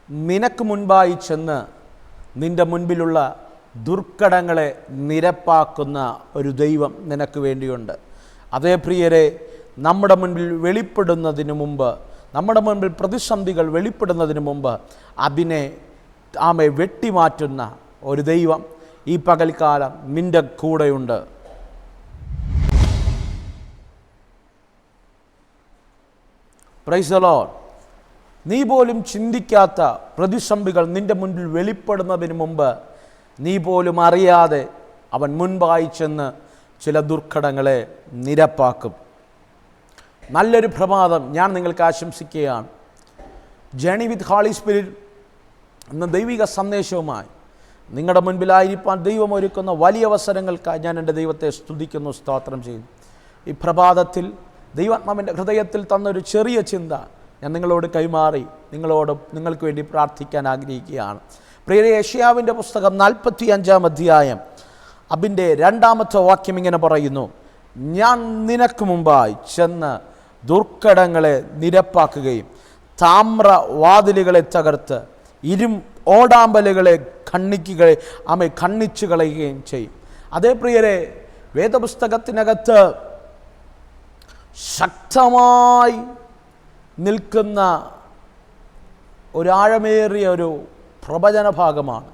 നിനക്ക് മുൻപായി ചെന്ന് നിൻ്റെ മുൻപിലുള്ള ദുർഘടങ്ങളെ നിരപ്പാക്കുന്ന ഒരു ദൈവം നിനക്ക് വേണ്ടിയുണ്ട്. അതേ പ്രിയരെ, നമ്മുടെ മുൻപിൽ വെളിപ്പെടുന്നതിന് മുമ്പ്, നമ്മുടെ മുൻപിൽ പ്രതിസന്ധികൾ വെളിപ്പെടുന്നതിന് മുമ്പ് അതിനെ വെട്ടിമാറ്റുന്ന ഒരു ദൈവം ഈ പകൽക്കാലം നിൻ്റെ കൂടെയുണ്ട്. Praise the Lord. നീ പോലും ചിന്തിക്കാത്ത പ്രതിസന്ധികൾ നിൻ്റെ മുൻപിൽ വെളിപ്പെടുന്നതിന് മുമ്പ് നീ പോലും അറിയാതെ അവൻ മുൻപായി ചെന്ന് ചില ദുർഘടങ്ങളെ നിരപ്പാക്കും. നല്ലൊരു പ്രഭാതം ഞാൻ നിങ്ങൾക്ക് ആശംസിക്കുകയാണ്. ജേണി വിത്ത് ഹോളി സ്പിരിറ്റ് എന്ന ദൈവിക സന്ദേശവുമായി നിങ്ങളുടെ മുൻപിലായിരിക്കാൻ ദൈവം ഒരുക്കുന്ന വലിയ അവസരങ്ങൾക്കായി ഞാൻ എൻ്റെ ദൈവത്തെ സ്തുതിക്കുന്നു, സ്തോത്രം ചെയ്യുന്നു. ഈ പ്രഭാതത്തിൽ ദൈവാത്മാവിൻ്റെ ഹൃദയത്തിൽ തന്നൊരു ചെറിയ ചിന്ത ഞാൻ നിങ്ങളോട് കൈമാറി നിങ്ങൾക്ക് വേണ്ടി പ്രാർത്ഥിക്കാൻ ആഗ്രഹിക്കുകയാണ്. പ്രിയരെ, യെശയ്യാവിൻ്റെ പുസ്തകം 45-ാം അധ്യായം അതിൻ്റെ 2-ാമത്തെ വാക്യം ഇങ്ങനെ പറയുന്നു: ഞാൻ നിനക്ക് മുമ്പായി ചെന്ന് ദുർഘടങ്ങളെ നിരപ്പാക്കുകയും താമ്ര വാതിലുകളെ തകർത്ത് ഓടാമ്പലുകളെ ഖണ്ഡിച്ചു കളയുകയും ചെയ്യും. അതേ പ്രിയരെ, വേദപുസ്തകത്തിനകത്ത് ശക്തമായി നിൽക്കുന്ന ഒരാഴമേറിയ ഒരു പ്രവചന ഭാഗമാണ്.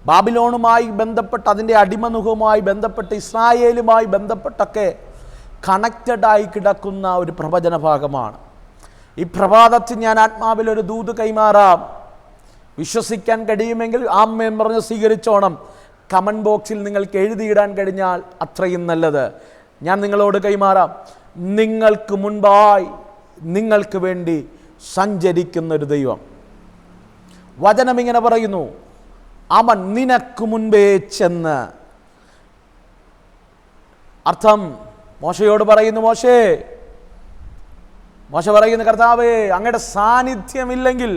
ബാബിലോണുമായി ബന്ധപ്പെട്ട്, അതിൻ്റെ അടിമനുഖവുമായി ബന്ധപ്പെട്ട്, ഇസ്രായേലുമായി ബന്ധപ്പെട്ടൊക്കെ കണക്റ്റഡായി കിടക്കുന്ന ഒരു പ്രവചന ഭാഗമാണ്. ഈ പ്രഭാതത്തിൽ ഞാൻ ആത്മാവിലൊരു ദൂത് കൈമാറാം. വിശ്വസിക്കാൻ കഴിയുമെങ്കിൽ ആമേൻ പറഞ്ഞ് സ്വീകരിച്ചോണം. കമൻറ്റ് ബോക്സിൽ നിങ്ങൾക്ക് എഴുതിയിടാൻ കഴിഞ്ഞാൽ അത്രയും നല്ലത്. ഞാൻ നിങ്ങളോട് കൈമാറാം. നിങ്ങൾക്ക് മുൻപായി നിങ്ങൾക്ക് വേണ്ടി സഞ്ചരിക്കുന്നൊരു ദൈവം. വചനം ഇങ്ങനെ പറയുന്നു: അവൻ നിനക്ക് മുൻപേ ചെന്ന്. അർത്ഥം, മോശയോട് പറയുന്നു, മോശ പറയുന്നു, കർത്താവേ, അങ്ങയുടെ സാന്നിധ്യമില്ലെങ്കിൽ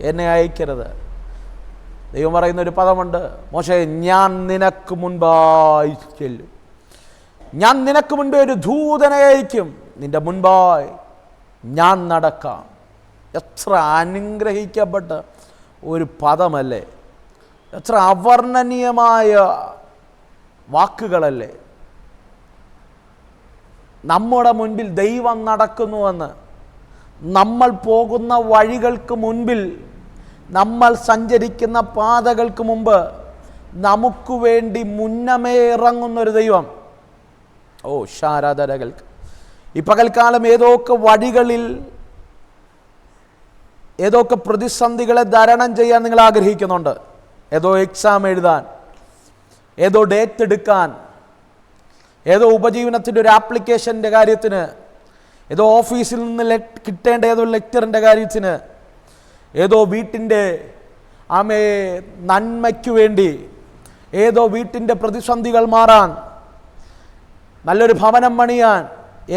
എന്നെ അയക്കരുത്. ദൈവം പറയുന്ന ഒരു പദമുണ്ട്: മോശേ, ഞാൻ നിനക്ക് മുൻപായി ചെല്ലും. ഞാൻ നിനക്ക് മുൻപേ ഒരു ദൂതനെ അയക്കും. നിന്റെ മുൻപായി ഞാൻ നടക്കാം. എത്ര അനുഗ്രഹിക്കപ്പെട്ട ഒരു പദമല്ലേ! എത്ര അവർണ്ണനീയമായ വാക്കുകളല്ലേ! നമ്മുടെ മുൻപിൽ ദൈവം നടക്കുന്നുവെന്ന്, നമ്മൾ പോകുന്ന വഴികൾക്ക് മുൻപിൽ, നമ്മൾ സഞ്ചരിക്കുന്ന പാതകൾക്ക് മുമ്പ് നമുക്ക് വേണ്ടി മുന്നമേ ഇറങ്ങുന്നൊരു ദൈവം. ഓ ശാരാധരകൾക്ക് ഈ പകൽക്കാലം ഏതൊക്കെ വഴികളിൽ, ഏതൊക്കെ പ്രതിസന്ധികളെ തരണം ചെയ്യാൻ നിങ്ങൾ ആഗ്രഹിക്കുന്നുണ്ട്. ഏതോ എക്സാം എഴുതാൻ, ഏതോ ഡേറ്റ് എടുക്കാൻ, ഏതോ ഉപജീവനത്തിൻ്റെ ഒരു ആപ്ലിക്കേഷൻ്റെ കാര്യത്തിന്, ഏതോ ഓഫീസിൽ നിന്ന് കിട്ടേണ്ട ഏതോ ലെക്ചറിൻ്റെ കാര്യത്തിന്, ഏതോ വീട്ടിൻ്റെ നന്മയ്ക്ക് വേണ്ടി, ഏതോ വീട്ടിൻ്റെ പ്രതിസന്ധികൾ മാറാൻ, നല്ലൊരു ഭവനം പണിയാൻ,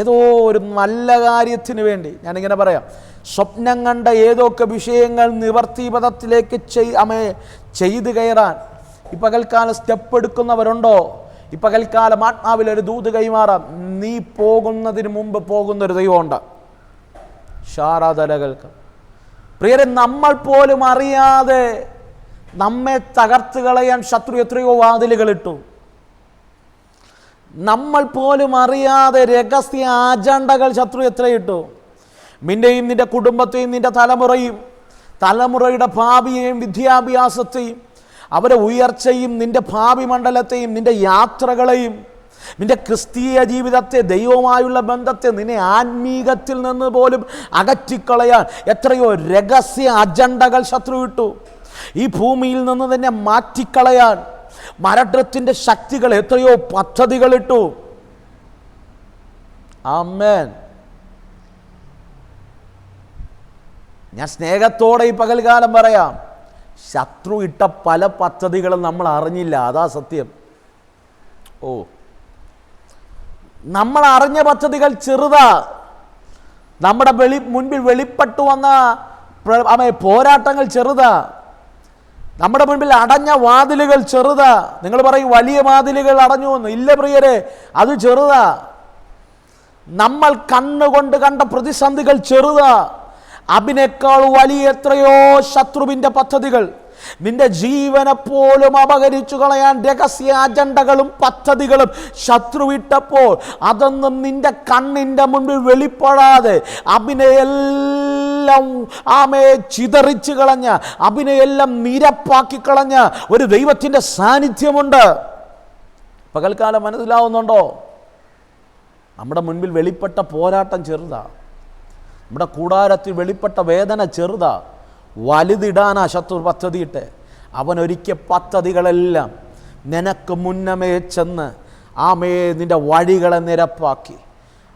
ഏതോ ഒരു നല്ല കാര്യത്തിന് വേണ്ടി, ഞാനിങ്ങനെ പറയാം, സ്വപ്നം കണ്ട ഏതൊക്കെ വിഷയങ്ങൾ നിവർത്തിപഥത്തിലേക്ക് ചെയ്ത് കയറാൻ ഈ പകൽക്കാലം സ്റ്റെപ്പ് എടുക്കുന്നവരുണ്ടോ? ഈ പകൽക്കാലം ആത്മാവിലൊരു ദൂത് കൈമാറാം. നീ പോകുന്നതിന് മുമ്പ് പോകുന്നൊരു ദൈവമുണ്ട്. ശാരാധരകൾക്ക് പ്രിയരെ, നമ്മൾ പോലും അറിയാതെ നമ്മെ തകർത്ത് കളയാൻ ശത്രു എത്രയോ വാതിലുകളിട്ടു. നമ്മൾ പോലും അറിയാതെ രഹസ്യ അജണ്ടകൾ ശത്രു എത്രയിട്ടു. നിന്റെയും നിന്റെ കുടുംബത്തെയും നിന്റെ തലമുറയുടെ ഭാവിയെയും വിദ്യാഭ്യാസത്തെയും അവരെ ഉയർച്ചയും നിന്റെ ഭാവി മണ്ഡലത്തെയും നിന്റെ യാത്രകളെയും നിന്റെ ക്രിസ്തീയ ജീവിതത്തെ, ദൈവവുമായുള്ള ബന്ധത്തെ, നിന്നെ ആത്മീകത്തിൽ നിന്ന് പോലും അകറ്റിക്കളയാൻ എത്രയോ രഹസ്യ അജണ്ടകൾ ശത്രു ഇട്ടു. ഈ ഭൂമിയിൽ നിന്ന് തന്നെ മാറ്റിക്കളയാൻ മരണത്തിൻ്റെ ശക്തികൾ എത്രയോ പദ്ധതികളിട്ടു. ആമേൻ. ഞാൻ സ്നേഹത്തോടെ ഈ പകൽക്കാലം പറയാം, ശത്രു ഇട്ട പല പദ്ധതികളും നമ്മൾ അറിഞ്ഞില്ല. അതാ സത്യം. നമ്മൾ അറിഞ്ഞ പദ്ധതികൾ ചെറുതാ. നമ്മുടെ മുൻപിൽ വെളിപ്പെട്ടു വന്ന പോരാട്ടങ്ങൾ ചെറുതാ. നമ്മുടെ മുൻപിൽ അടഞ്ഞ വാതിലുകൾ ചെറുതാ. നിങ്ങൾ പറയും വലിയ വാതിലുകൾ അടഞ്ഞു എന്ന്. ഇല്ല പ്രിയരെ, അത് ചെറുതാ. നമ്മൾ കണ്ണുകൊണ്ട് കണ്ട പ്രതിസന്ധികൾ ചെറുതാ. അതിനേക്കാൾ വലിയ എത്രയോ ശത്രുവിൻ്റെ പദ്ധതികൾ, നിന്റെ ജീവനെ പോലും അപഹരിച്ചു കളയാൻ രഹസ്യ അജണ്ടകളും പദ്ധതികളും ശത്രുവിട്ടപ്പോൾ അതൊന്നും നിന്റെ കണ്ണിൻ്റെ മുൻപിൽ വെളിപ്പെടാതെ അഭിനയെല്ലാം ചിതറിച്ചു കളഞ്ഞ, അഭിനയെല്ലാം നിരപ്പാക്കി കളഞ്ഞ ഒരു ദൈവത്തിൻ്റെ സാന്നിധ്യമുണ്ട്. പകൽക്കാലം മനസ്സിലാവുന്നുണ്ടോ? നമ്മുടെ മുൻപിൽ വെളിപ്പെട്ട പോരാട്ടം ചെറുതാ, നമ്മുടെ കൂടാരത്തിൽ വെളിപ്പെട്ട വേദന ചെറുതാ. വലുതിടാനാ ശത്രു പദ്ധതിയിട്ട്. അവനൊരിക്കൽ പദ്ധതികളെല്ലാം നിനക്ക് മുന്നമേ ചെന്ന് നിൻ്റെ വഴികളെ നിരപ്പാക്കി,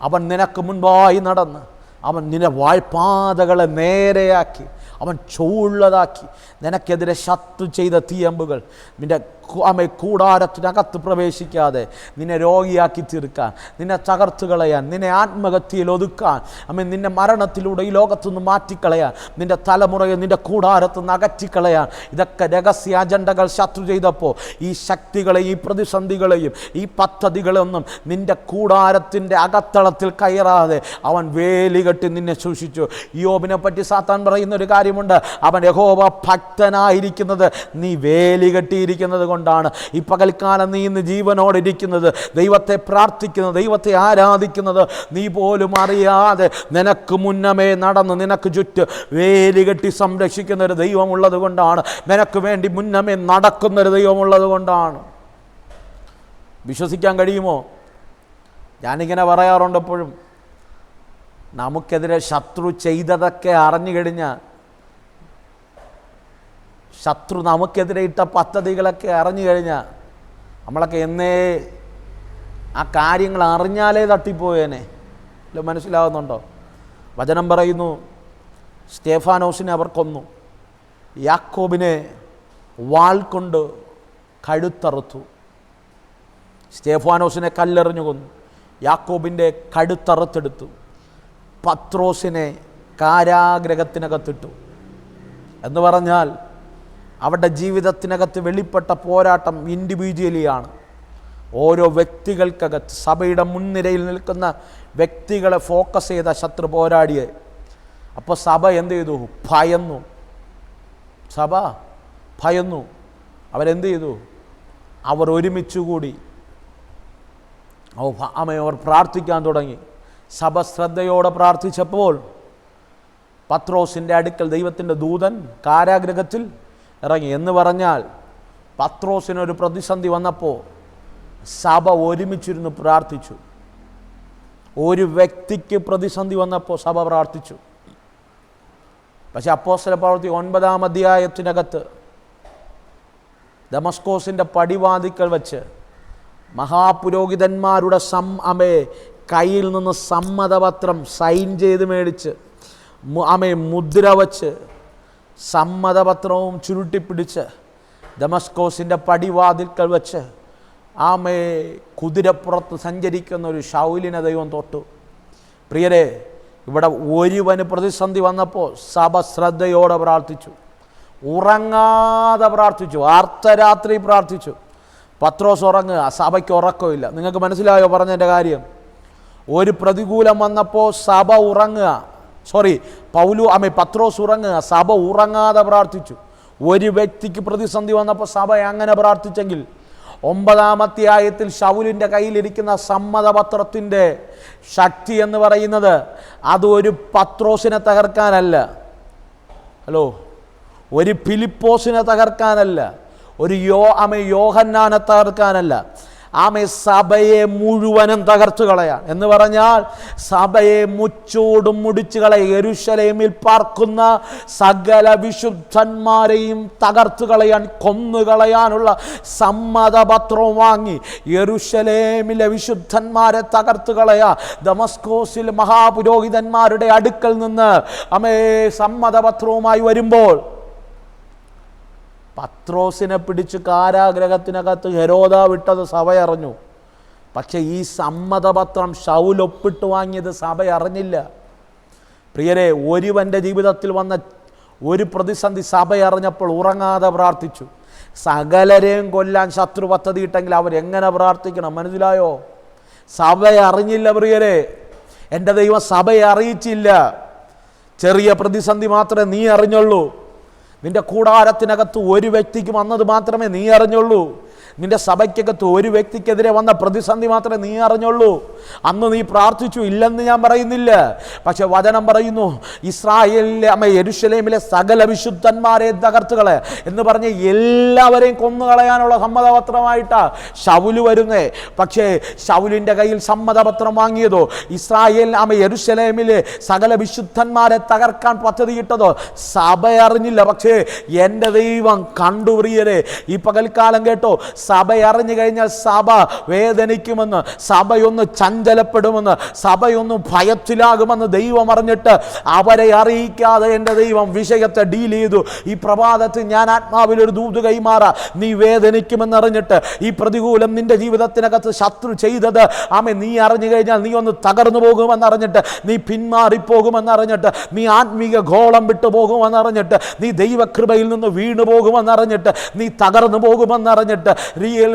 അവൻ നിനക്ക് മുൻപായി നടന്ന് അവൻ നിന്റെ വായ്പാതകളെ നേരെയാക്കി, അവൻ ചൂള്ളതാക്കി. നിനക്കെതിരെ ശത്രു ചെയ്ത തീയമ്പുകൾ നിന്റെ കൂടാരത്തിനകത്ത് പ്രവേശിക്കാതെ നിന്നെ രോഗിയാക്കി തീർക്കാൻ, നിന്നെ തകർത്ത് കളയാൻ, നിന്നെ ആത്മഹത്യയിൽ ഒതുക്കാൻ, നിന്നെ മരണത്തിലൂടെ ഈ ലോകത്തുനിന്ന് മാറ്റിക്കളയാൻ, നിന്റെ തലമുറയെ നിന്റെ കൂടാരത്ത് നിന്ന് അകറ്റിക്കളയാൻ, ഇതൊക്കെ രഹസ്യ അജണ്ടകൾ ശത്രു ചെയ്തപ്പോൾ ഈ ശക്തികളെയും ഈ പ്രതിസന്ധികളെയും ഈ പദ്ധതികളൊന്നും നിന്റെ കൂടാരത്തിൻ്റെ അകത്തളത്തിൽ കയറാതെ അവൻ വേലി കെട്ടി നിന്നെ സൂക്ഷിച്ചു. യോബിനെ പറ്റി സാത്താൻ പറയുന്നൊരു കാര്യമുണ്ട്, അവൻ യഹോവ ഭക്തനായിരിക്കുന്നത് നീ വേലി കെട്ടിയിരിക്കുന്നത് കൊണ്ടാണ്. ഈ പകൽക്കാലം നീ ഇന്ന് ജീവനോടിരിക്കുന്നത്, ദൈവത്തെ പ്രാർത്ഥിക്കുന്നത്, ദൈവത്തെ ആരാധിക്കുന്നത് നീ പോലും അറിയാതെ നിനക്ക് മുന്നമേ നടന്ന് നിനക്ക് ചുറ്റും വേലി കെട്ടി സംരക്ഷിക്കുന്ന ഒരു ദൈവമുള്ളത് കൊണ്ടാണ്. നിനക്ക് വേണ്ടി മുന്നമേ നടക്കുന്നൊരു ദൈവമുള്ളത് കൊണ്ടാണ്. വിശ്വസിക്കാൻ കഴിയുമോ? ഞാനിങ്ങനെ പറയാറുണ്ട് എപ്പോഴും, നമുക്കെതിരെ ശത്രു ചെയ്തതൊക്കെ അറിഞ്ഞു കഴിഞ്ഞാൽ, ശത്രു നമുക്കെതിരെ ഇട്ട പദ്ധതികളൊക്കെ അറിഞ്ഞു കഴിഞ്ഞാൽ നമ്മളൊക്കെ എന്നേ ആ കാര്യങ്ങൾ അറിഞ്ഞാലേ തട്ടിപ്പോയേനെ. മനസ്സിലാവുന്നുണ്ടോ? വചനം പറയുന്നു, സ്തേഫാനോസിനെ അവർ കൊന്നു, യാക്കോബിനെ വാൾ കൊണ്ട് കഴുത്തറുത്തു. സ്തേഫാനോസിനെ കല്ലെറിഞ്ഞു കൊന്നു, യാക്കോബിൻ്റെ കഴുത്തറുത്തെടുത്തു, പത്രോസിനെ കാരാഗ്രഹത്തിനകത്തിട്ടു. എന്ന് പറഞ്ഞാൽ അവരുടെ ജീവിതത്തിനകത്ത് വെളിപ്പെട്ട പോരാട്ടം ഇൻഡിവിജ്വലിയാണ്. ഓരോ വ്യക്തികൾക്കകത്ത്, സഭയുടെ മുൻനിരയിൽ നിൽക്കുന്ന വ്യക്തികളെ ഫോക്കസ് ചെയ്ത ശത്രു പോരാടിയെ. അപ്പോൾ സഭ എന്ത് ചെയ്തു? ഭയന്നു. സഭ ഭയന്നു. അവരെന്ത് ചെയ്തു? അവർ ഒരുമിച്ചുകൂടി അവർ പ്രാർത്ഥിക്കാൻ തുടങ്ങി. സഭ ശ്രദ്ധയോടെ പ്രാർത്ഥിച്ചപ്പോൾ പത്രോസിൻ്റെ അടുക്കൽ ദൈവത്തിൻ്റെ ദൂതൻ കാരാഗ്രഹത്തിൽ ഇറങ്ങി. എന്ന് പറഞ്ഞാൽ പത്രോസിനൊരു പ്രതിസന്ധി വന്നപ്പോൾ സഭ ഒരുമിച്ചിരുന്ന് പ്രാർത്ഥിച്ചു. ഒരു വ്യക്തിക്ക് പ്രതിസന്ധി വന്നപ്പോൾ സഭ പ്രാർത്ഥിച്ചു. പക്ഷെ അപ്പോസ്തല പ്രവൃത്തി 9-ാം അധ്യായത്തിനകത്ത് ദമസ്കോസിൻ്റെ പടിവാതിക്കൽ വച്ച് മഹാപുരോഹിതന്മാരുടെ കയ്യിൽ നിന്ന് സമ്മതപത്രം സൈൻ ചെയ്ത് മേടിച്ച് മുദ്ര വച്ച് സമ്മതപത്രവും ചുരുട്ടിപ്പിടിച്ച് ദമസ്കോസിൻ്റെ പടിവാതിൽക്കൽ വച്ച് കുതിരപ്പുറത്ത് സഞ്ചരിക്കുന്ന ഒരു ശൗലിനെ ദൈവം തൊട്ടു. പ്രിയരെ, ഇവിടെ ഒരുവന് പ്രതിസന്ധി വന്നപ്പോൾ സഭ ശ്രദ്ധയോടെ പ്രാർത്ഥിച്ചു, ഉറങ്ങാതെ പ്രാർത്ഥിച്ചു, അർദ്ധരാത്രി പ്രാർത്ഥിച്ചു. പത്രോസ് ഉറങ്ങുക, സഭയ്ക്ക് ഉറക്കമില്ല. നിങ്ങൾക്ക് മനസ്സിലായോ പറഞ്ഞതിൻ്റെ കാര്യം? ഒരു പ്രതികൂലം വന്നപ്പോൾ സഭ ഉറങ്ങുക, പത്രോസ് ഉറങ്ങുക, സഭ ഉറങ്ങാതെ പ്രാർത്ഥിച്ചു. ഒരു വ്യക്തിക്ക് പ്രതിസന്ധി വന്നപ്പോൾ സഭ അങ്ങനെ പ്രാർത്ഥിച്ചെങ്കിൽ 9-ാം അധ്യായത്തിൽ ശൗലിൻ്റെ കയ്യിലിരിക്കുന്ന സമ്മതപത്രത്തിൻ്റെ ശക്തി എന്ന് പറയുന്നത് അത് ഒരു പത്രോസിനെ തകർക്കാനല്ല, ഒരു ഫിലിപ്പോസിനെ തകർക്കാനല്ല, ഒരു യോഹന്നാനെ തകർക്കാനല്ല, സഭയെ മുഴുവനും തകർത്തു കളയാൻ. എന്ന് പറഞ്ഞാൽ സഭയെ മുച്ചൂടും മുടിച്ചു കളയാൻ, യെരൂശലേമിൽ പാർക്കുന്ന സകല വിശുദ്ധന്മാരെയും തകർത്തു കളയാൻ, കൊന്നുകളയാനുള്ള സമ്മതപത്രവും വാങ്ങി യെരൂശലേമിലെ വിശുദ്ധന്മാരെ തകർത്തു കളയാൻ ദമസ്കോസിൽ മഹാപുരോഹിതന്മാരുടെ അടുക്കൽ നിന്ന് സമ്മതപത്രവുമായി വരുമ്പോൾ പത്രോസിനെ പിടിച്ച് കാരാഗ്രഹത്തിനകത്ത് ഹെരോദാവ് വിട്ടത് സഭ അറിഞ്ഞു. പക്ഷെ ഈ സമ്മതപത്രം ശൗൽ ഒപ്പിട്ട് വാങ്ങിയത് സഭ അറിഞ്ഞില്ല. പ്രിയരെ, ഒരുവൻ്റെ ജീവിതത്തിൽ വന്ന ഒരു പ്രതിസന്ധി സഭ അറിഞ്ഞപ്പോൾ ഉറങ്ങാതെ പ്രാർത്ഥിച്ചു. സകലരെയും കൊല്ലാൻ ശത്രു പദ്ധതി ഇട്ടെങ്കിൽ അവരെങ്ങനെ പ്രാർത്ഥിക്കണം? മനസ്സിലായോ? സഭയെ അറിഞ്ഞില്ല പ്രിയരെ. എൻ്റെ ദൈവം സഭയെ അറിയിച്ചില്ല. ചെറിയ പ്രതിസന്ധി മാത്രമേ നീ അറിഞ്ഞുള്ളൂ. നിന്റെ കൂടാരത്തിനകത്ത് ഒരു വ്യക്തിക്ക് വന്നത് മാത്രമേ നീ അറിഞ്ഞുള്ളൂ. നിന്റെ സഭയ്ക്കകത്ത് ഒരു വ്യക്തിക്കെതിരെ വന്ന പ്രതിസന്ധി മാത്രമേ നീ അറിഞ്ഞുള്ളൂ. അന്ന് നീ പ്രാർത്ഥിച്ചു, ഇല്ലെന്ന് ഞാൻ പറയുന്നില്ല. പക്ഷെ വചനം പറയുന്നു, ഇസ്രായേലിലെ യെരൂശലേമിലെ സകല വിശുദ്ധന്മാരെ തകർത്തുകളെ എന്ന് പറഞ്ഞ് എല്ലാവരെയും കൊന്നുകളയാനുള്ള സമ്മതപത്രമായിട്ടാ ശൗല് വരുന്നേ. പക്ഷേ ശൗലിൻ്റെ കയ്യിൽ സമ്മതപത്രം വാങ്ങിയതോ ഇസ്രായേൽ യെരൂശലേമിലെ സകല വിശുദ്ധന്മാരെ തകർക്കാൻ പദ്ധതിയിട്ടതോ സഭ അറിഞ്ഞില്ല. പക്ഷേ എൻ്റെ ദൈവം കണ്ടു. പ്രിയരെ, ഈ പകൽക്കാലം കേട്ടോ, സഭ അറിഞ്ഞു കഴിഞ്ഞാൽ സഭ വേദനിക്കുമെന്ന്, സഭയൊന്ന് ചഞ്ചലപ്പെടുമെന്ന്, സഭയൊന്ന് ഭയത്തിലാകുമെന്ന് ദൈവം അറിഞ്ഞിട്ട് അവരെ അറിയിക്കാതെ എൻ്റെ ദൈവം വിഷയത്തെ ഡീൽ ചെയ്തു. ഈ പ്രഭാതത്തിൽ ഞാൻ ആത്മാവിലൊരു ദൂത് കൈമാറാ. നീ വേദനിക്കുമെന്നറിഞ്ഞിട്ട്, ഈ പ്രതികൂലം നിന്റെ ജീവിതത്തിനകത്ത് ശത്രു ചെയ്തത് നീ അറിഞ്ഞു കഴിഞ്ഞാൽ നീ ഒന്ന് തകർന്നു പോകുമെന്നറിഞ്ഞിട്ട്, നീ പിന്മാറിപ്പോകുമെന്നറിഞ്ഞിട്ട്, നീ ആത്മീക ഗോളം വിട്ടു പോകുമെന്നറിഞ്ഞിട്ട്, നീ ദൈവകൃപയിൽ നിന്ന് വീണു പോകുമെന്നറിഞ്ഞിട്ട്, നീ തകർന്നു പോകുമെന്നറിഞ്ഞിട്ട്, റിയൽ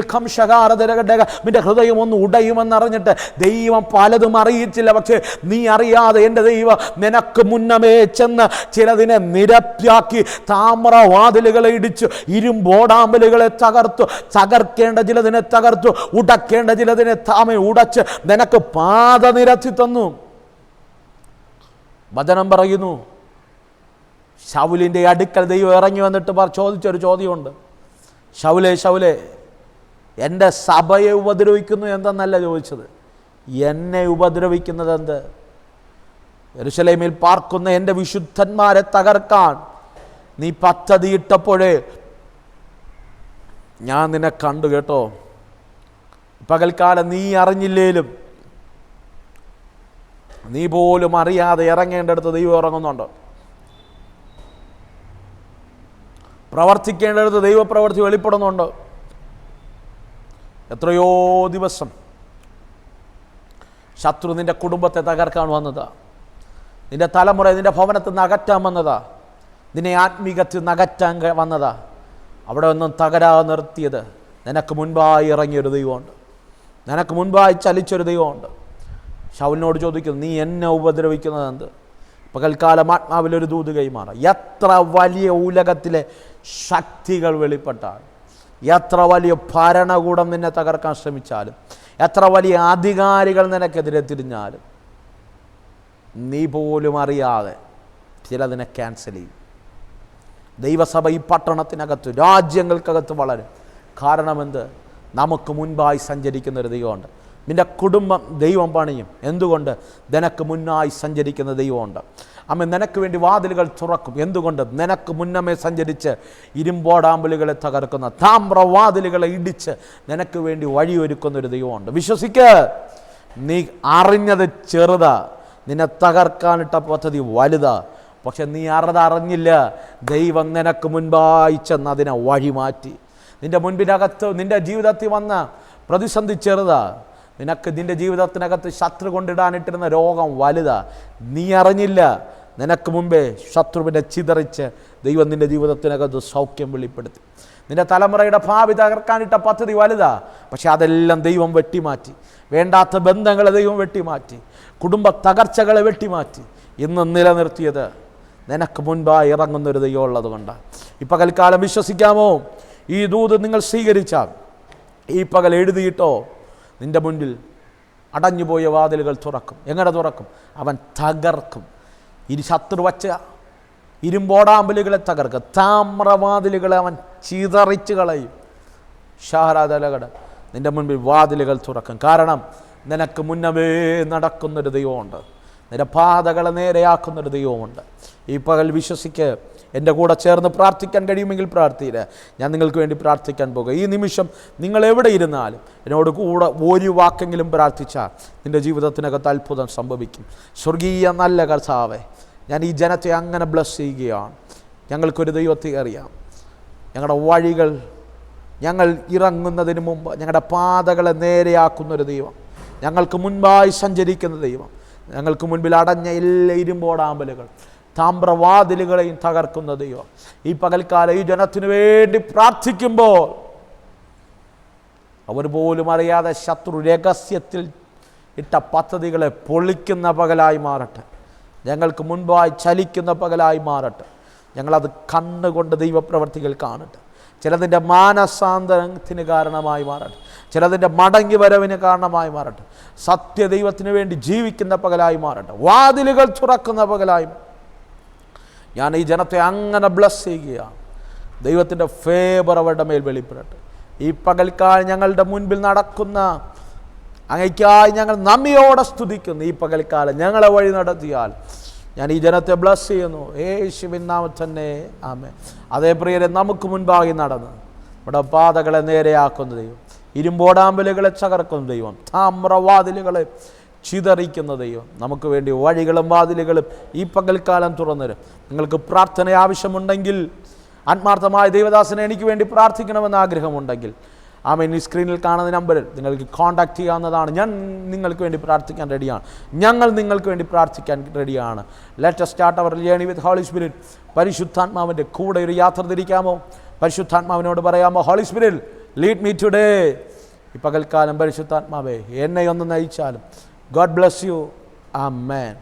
നിന്റെ ഹൃദയം ഒന്ന് ഉടയുമെന്നറിഞ്ഞിട്ട് ദൈവം പലതും അറിയിച്ചില്ല. പക്ഷേ നീ അറിയാതെ എൻ്റെ ദൈവം നിനക്ക് മുന്നമേ ചെന്ന് ചിലതിനെ നിരപ്പാക്കി താമ്രവാതിലുകളെ ഇടിച്ചു, ഇരുമ്പോടാമ്പലുകളെ തകർത്തു, തകർക്കേണ്ട ചിലതിനെ തകർത്തു, ഉടക്കേണ്ട ചിലതിനെ ഉടച്ച് നിനക്ക് പാത നിരത്തി തന്നു. വചനം പറയുന്നു, ശൗലിൻ്റെ അടുക്കൽ ദൈവം ഇറങ്ങി വന്നിട്ട് ചോദിച്ചൊരു ചോദ്യമുണ്ട്. ശൗലേ, ശൗലേ, എൻ്റെ സഭയെ ഉപദ്രവിക്കുന്നു എന്തെന്നല്ല ചോദിച്ചത്, എന്നെ ഉപദ്രവിക്കുന്നത് എന്ത്? യെരൂശലേമിൽ പാർക്കുന്ന എൻ്റെ വിശുദ്ധന്മാരെ തകർക്കാൻ നീ പദ്ധതിയിട്ടപ്പോഴേ ഞാൻ നിന്നെ കണ്ടു കേട്ടോ. പകൽക്കാലം നീ അറിഞ്ഞില്ലേലും നീ പോലും അറിയാതെ ഇറങ്ങേണ്ടടുത്ത് ദൈവം ഇറങ്ങുന്നുണ്ട്. പ്രവർത്തിക്കേണ്ടടുത്ത് ദൈവപ്രവർത്തി വെളിപ്പെടുന്നുണ്ട്. എത്രയോ ദിവസം ശത്രു നിന്റെ കുടുംബത്തെ തകർക്കാൻ വന്നതാ, നിന്റെ തലമുറ നിന്റെ ഭവനത്തിൽ നിന്ന് അകറ്റാൻ വന്നതാ, നിന്നെ ആത്മീകത്തിൽ നിന്ന് അകറ്റാൻ വന്നതാ. അവിടെ ഒന്നും തകരാതെ നിർത്തിയത് നിനക്ക് മുൻപായി ഇറങ്ങിയൊരു ദൈവമുണ്ട്, നിനക്ക് മുൻപായി ചലിച്ചൊരു ദൈവമുണ്ട്. ശൗലിനോട് ചോദിക്കുന്നു, നീ എന്നെ ഉപദ്രവിക്കുന്നത് എന്ത്? പകൽക്കാലം ആത്മാവിലൊരു ദൂത് കൈമാറാം. എത്ര വലിയ ഉലകത്തിലെ ശക്തികൾ വെളിപ്പെട്ടാൽ, എത്ര വലിയ ഭരണകൂടം നിന്നെ തകർക്കാൻ ശ്രമിച്ചാലും, എത്ര വലിയ അധികാരികൾ നിനക്കെതിരെ തിരിഞ്ഞാലും, നീ പോലും അറിയാതെ ചിലതിനെ ക്യാൻസൽ ചെയ്യും. ദൈവസഭ ഈ പട്ടണത്തിനകത്ത്, രാജ്യങ്ങൾക്കകത്ത് വളരും. കാരണമെന്ത്? നമുക്ക് മുൻപായി സഞ്ചരിക്കുന്നൊരു ദൈവമുണ്ട്. നിൻ്റെ കുടുംബം ദൈവം പണിയും. എന്തുകൊണ്ട്? നിനക്ക് മുന്നായി സഞ്ചരിക്കുന്ന ദൈവമുണ്ട്. നിനക്ക് വേണ്ടി വാതിലുകൾ തുറക്കും. എന്തുകൊണ്ട്? നിനക്ക് മുന്നമേ സഞ്ചരിച്ച് ഇരുമ്പോടാമ്പലുകളെ തകർക്കുന്ന, താമ്രവാതിലുകളെ ഇടിച്ച് നിനക്ക് വേണ്ടി വഴിയൊരുക്കുന്നൊരു ദൈവമുണ്ട്. വിശ്വസിക്ക്. നീ അറിഞ്ഞത് ചെറുതാ, നിന്നെ തകർക്കാനിട്ട പദ്ധതി വലുതാ. പക്ഷെ നീ അറിഞ്ഞില്ല, ദൈവം നിനക്ക് മുൻപായി ചെന്ന് അതിനെ വഴിമാറ്റി. നിൻ്റെ മുൻപിനകത്ത് നിൻ്റെ ജീവിതത്തിൽ വന്ന പ്രതിസന്ധി ചെറുതാ, നിന്റെ ജീവിതത്തിനകത്ത് ശത്രു കൊണ്ടിടാനിട്ടിരുന്ന രോഗം വലുതാ. നീ അറിഞ്ഞില്ല, നിനക്ക് മുമ്പേ ശത്രുവിനെ ചിതറിച്ച് ദൈവം നിൻ്റെ ജീവിതത്തിനകത്ത് സൗഖ്യം വെളിപ്പെടുത്തി. നിൻ്റെ തലമുറയുടെ ഭാവി തകർക്കാനിട്ട പദ്ധതി വലുതാ, പക്ഷെ അതെല്ലാം ദൈവം വെട്ടിമാറ്റി. വേണ്ടാത്ത ബന്ധങ്ങളെ ദൈവം വെട്ടിമാറ്റി, കുടുംബ തകർച്ചകളെ വെട്ടിമാറ്റി. ഇന്ന് നിലനിർത്തിയത് നിനക്ക് മുൻപായി ഇറങ്ങുന്നൊരു ദൈവം ഉള്ളത് കൊണ്ടാണ്. ഈ പകൽക്കാലം വിശ്വസിക്കാമോ? ഈ ദൂത് നിങ്ങൾ സ്വീകരിച്ചാൽ, ഈ പകൽ എഴുതിയിട്ടോ, നിൻ്റെ മുൻപിൽ അടഞ്ഞുപോയ വാതിലുകൾ തുറക്കും. എങ്ങനെ തുറക്കും? അവൻ തകർക്കും. ശത്രു വച്ച ഇരുമ്പോടാമ്പലുകളെ തകർക്കും, താമ്രവാതിലുകളെ അവൻ ചിതറിച്ച് കളയും. ഷാരാദലകട നിൻ്റെ മുൻപിൽ വാതിലുകൾ തുറക്കും. കാരണം നിനക്ക് മുന്നമേ നടക്കുന്നൊരു ദൈവമുണ്ട്, നിന്റെ പാതകളെ നേരെയാക്കുന്നൊരു ദൈവമുണ്ട്. ഈ പകൽ വിശ്വസിക്ക്. എൻ്റെ കൂടെ ചേർന്ന് പ്രാർത്ഥിക്കാൻ കഴിയുമെങ്കിൽ പ്രാർത്ഥിയില്ല. ഞാൻ നിങ്ങൾക്ക് വേണ്ടി പ്രാർത്ഥിക്കാൻ പോകുക. ഈ നിമിഷം നിങ്ങൾ എവിടെ ഇരുന്നാലും എന്നോട് കൂടെ ഒരു വാക്കെങ്കിലും പ്രാർത്ഥിച്ചാൽ നിൻ്റെ ജീവിതത്തിനകത്ത് അത്ഭുതം സംഭവിക്കും. സ്വർഗീയ നല്ല കർത്താവേ, ഞാൻ ഈ ജനത്തെ അങ്ങനെ ബ്ലസ് ചെയ്യുകയാണ്. ഞങ്ങൾക്കൊരു ദൈവത്തെ അറിയാം. ഞങ്ങളുടെ വഴികൾ ഞങ്ങൾ ഇറങ്ങുന്നതിന് മുമ്പ് ഞങ്ങളുടെ പാതകളെ നേരെയാക്കുന്നൊരു ദൈവം, ഞങ്ങൾക്ക് മുൻപായി സഞ്ചരിക്കുന്ന ദൈവം, ഞങ്ങൾക്ക് മുൻപിൽ അടഞ്ഞ എല്ലാ ഇരുമ്പോടാമ്പലുകൾ താമ്രവാതിലുകളെയും തകർക്കുന്ന ദൈവം. ഈ പകൽക്കാലം ഈ ജനത്തിനു വേണ്ടി പ്രാർത്ഥിക്കുമ്പോൾ അവർ പോലും അറിയാതെ ശത്രു രഹസ്യത്തിൽ ഇട്ട പദ്ധതികളെ പൊളിക്കുന്ന പകലായി മാറട്ടെ. ഞങ്ങൾക്ക് മുൻപായി ചലിക്കുന്ന പകലായി മാറട്ടെ. ഞങ്ങളത് കണ്ണുകൊണ്ട് ദൈവപ്രവർത്തികൾ കാണട്ടെ. ചിലതിൻ്റെ മാനസാന്തരത്തിന് കാരണമായി മാറട്ടെ, ചിലതിൻ്റെ മടങ്ങി വരവിന് കാരണമായി മാറട്ടെ. സത്യദൈവത്തിന് വേണ്ടി ജീവിക്കുന്ന പകലായി മാറട്ടെ, വാതിലുകൾ തുറക്കുന്ന പകലായി. ഞാൻ ഈ ജനത്തെ അങ്ങനെ ബ്ലസ് ചെയ്യുകയാണ്. ദൈവത്തിൻ്റെ ഫേവർ അവരുടെ മേൽ വെളിപ്പെടട്ടെ. ഈ പകൽക്കാലം ഞങ്ങളുടെ മുൻപിൽ നടക്കുന്ന അങ്ങയ്ക്കായി ഞങ്ങൾ നന്ദിയോടെ സ്തുതിക്കുന്നു. ഈ പകൽക്കാലം ഞങ്ങളെ വഴി നടത്തിയാൽ ഞാൻ ഈ ജനത്തെ ബ്ലസ് ചെയ്യുന്നു, യേശുവിൻ നാമത്തിൽ തന്നെ ആമേൻ. അതേ പ്രിയരെ, നമുക്ക് മുൻപാകെ നടന്ന് നമ്മുടെ പാതകളെ നേരെയാക്കുന്ന ദൈവം, ഇരുമ്പോടാമ്പലുകളെ ചകർക്കുന്ന ദൈവം, താമ്രവാതിലുകളെ ചിതറിക്കുന്ന ദൈവം നമുക്ക് വേണ്ടി വഴികളും വാതിലുകളും ഈ പകൽക്കാലം തുറന്നുതരും. നിങ്ങൾക്ക് പ്രാർത്ഥന ആവശ്യമുണ്ടെങ്കിൽ, ആത്മാർത്ഥമായ ദൈവദാസനെ എനിക്ക് വേണ്ടി പ്രാർത്ഥിക്കണമെന്ന് ആഗ്രഹമുണ്ടെങ്കിൽ, ആമേൻ, ഈ സ്ക്രീനിൽ കാണുന്ന നമ്പറിൽ നിങ്ങൾക്ക് കോൺടാക്ട് ചെയ്യാവുന്നതാണ്. ഞാൻ നിങ്ങൾക്ക് വേണ്ടി പ്രാർത്ഥിക്കാൻ റെഡിയാണ്. ഞങ്ങൾ നിങ്ങൾക്ക് വേണ്ടി പ്രാർത്ഥിക്കാൻ റെഡിയാണ്. Let us start our journey with Holy Spirit. പരിശുദ്ധാത്മാവിൻ്റെ കൂടെ ഒരു യാത്ര തിരിക്കാമോ? പരിശുദ്ധാത്മാവിനോട് പറയാമോ, holy spirit lead me today. ഈ പകൽക്കാലം പരിശുദ്ധാത്മാവേ എന്നെ ഒന്ന് നയിച്ചാലും. God bless you. Amen.